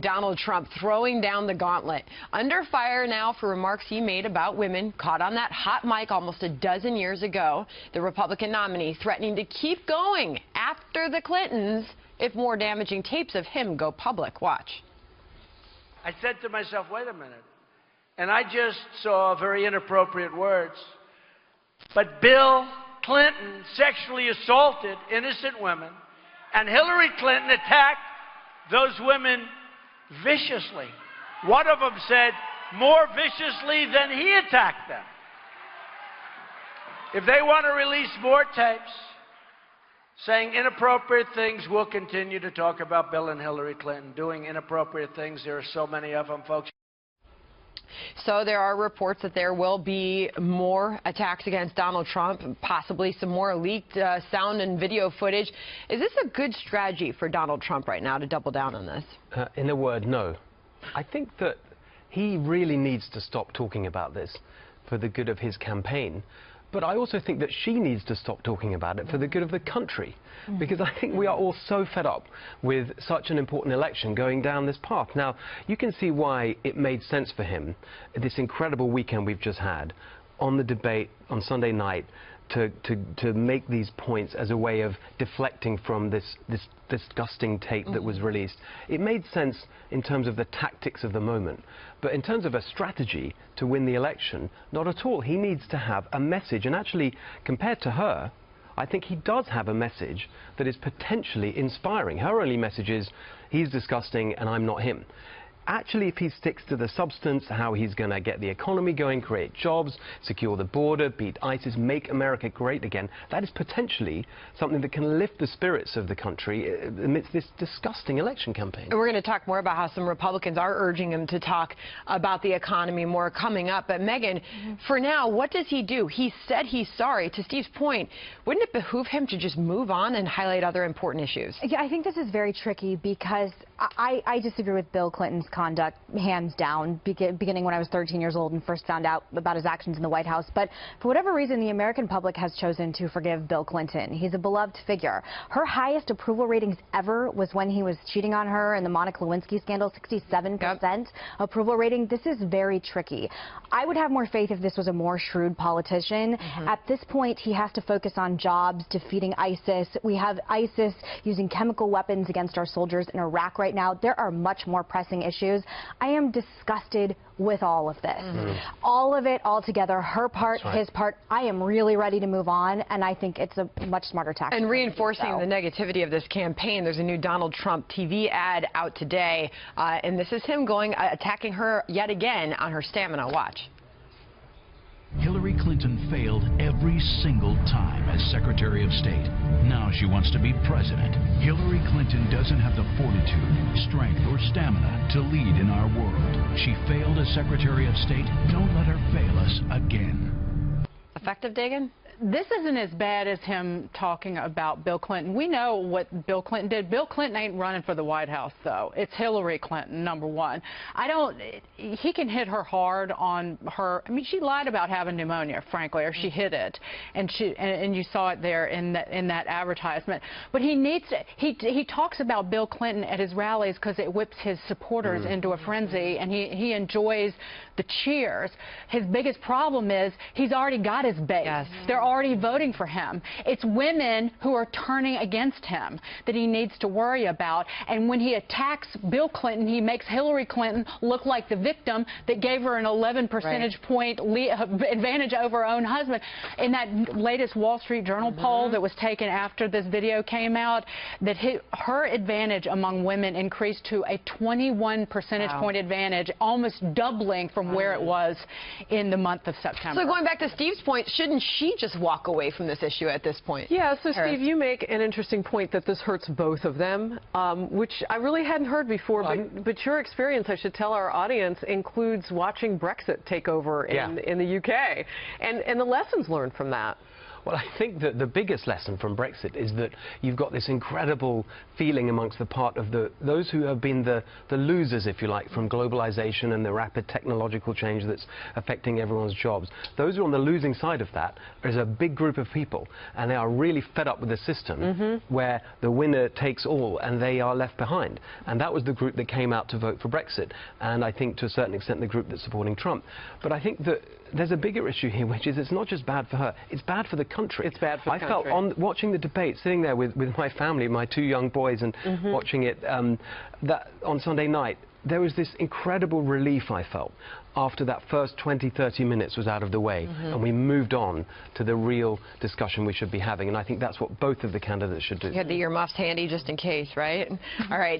Donald Trump throwing down the gauntlet. Under fire now for remarks he made about women, caught on that hot mic almost a dozen years ago. The Republican nominee threatening to keep going after the Clintons if more damaging tapes of him go public. Watch. I said to myself, wait a minute. And I just saw very inappropriate words. But Bill Clinton sexually assaulted innocent women, and Hillary Clinton attacked those women viciously. One of them said more viciously than he attacked them. If they want to release more tapes saying inappropriate things, we'll continue to talk about Bill and Hillary Clinton doing inappropriate things. There are so many of them, folks. So there are reports that there will be more attacks against Donald Trump, possibly some more leaked sound and video footage. Is this a good strategy for Donald Trump right now to double down on this? In a word, no. I think that he really needs to stop talking about this for the good of his campaign. But I also think that she needs to stop talking about it for the good of the country, because I think we are all so fed up with such an important election going down this path. Now, you can see why it made sense for him, this incredible weekend we've just had, on the debate on Sunday night, to make these points as a way of deflecting from this disgusting tape that was released. It made sense in terms of the tactics of the moment, but in terms of a strategy to win the election, not at all. He needs to have a message, and actually, compared to her, I think he does have a message that is potentially inspiring. Her only message is, he's disgusting and I'm not him. Actually, if he sticks to the substance, how he's going to get the economy going, create jobs, secure the border, beat ISIS, make America great again, that is potentially something that can lift the spirits of the country amidst this disgusting election campaign. And we're going to talk more about how some Republicans are urging him to talk about the economy more coming up. But Megan, for now, what does he do? He said he's sorry. To Steve's point, wouldn't it behoove him to just move on and highlight other important issues? Yeah, I think this is very tricky because I disagree with Bill Clinton's conduct, hands down, beginning when I was 13 years old and first found out about his actions in the White House. But for whatever reason, the American public has chosen to forgive Bill Clinton. He's a beloved figure. Her highest approval ratings ever was when he was cheating on her in the Monica Lewinsky scandal, 67% approval rating. This is very tricky. I would have more faith if this was a more shrewd politician. At this point, he has to focus on jobs, defeating ISIS. We have ISIS using chemical weapons against our soldiers in Iraq right now. There are much more pressing issues. I am disgusted with all of this. All of it, all together, her part, his part. I am really ready to move on, and I think it's a much smarter tactic. And reinforcing the negativity of this campaign, there's a new Donald Trump TV ad out today, and this is him attacking her yet again on her stamina. Watch. Hillary Clinton failed every single time as Secretary of State. Now she wants to be president. Hillary Clinton doesn't have the fortitude, strength, or stamina to lead in our world. She failed as Secretary of State. Don't let her fail us again. Effective, Dagan? This isn't as bad as him talking about Bill Clinton. We know what Bill Clinton did. Bill Clinton ain't running for the White House, though. It's Hillary Clinton, number one. He can hit her hard on her. I mean, she lied about having pneumonia, frankly, or she hid it. And you saw it there in that advertisement. But he needs to, he talks about Bill Clinton at his rallies because it whips his supporters into a frenzy, and he enjoys the cheers. His biggest problem is he's already got his base. They're already voting for him. It's women who are turning against him that he needs to worry about. And when he attacks Bill Clinton, he makes Hillary Clinton look like the victim that gave her an 11 percentage point advantage over her own husband. In that latest Wall Street Journal poll that was taken after this video came out, that her advantage among women increased to a 21 percentage point advantage, almost doubling from where it was in the month of September. So going back to Steve's point, shouldn't she just walk away from this issue at this point? Yeah, so Steve, you make an interesting point that this hurts both of them, which I really hadn't heard before, but your experience, I should tell our audience, includes watching Brexit take over in the UK, and the lessons learned from that. Well, I think that the biggest lesson from Brexit is that you've got this incredible feeling amongst the part of those who have been the losers, if you like, from globalization and the rapid technological change that's affecting everyone's jobs. Those who are on the losing side of that is a big group of people, and they are really fed up with the system where the winner takes all and they are left behind. And that was the group that came out to vote for Brexit, and I think to a certain extent the group that's supporting Trump. But I think that there's a bigger issue here, which is it's not just bad for her, it's bad for the country. It's bad for the country. I felt on watching the debate, sitting there with my family, my 2 young boys, and watching it that on Sunday night, there was this incredible relief I felt after that first 20-30 minutes was out of the way, and we moved on to the real discussion we should be having, and I think that's what both of the candidates should do. You had the earmuffs handy just in case, right? All right.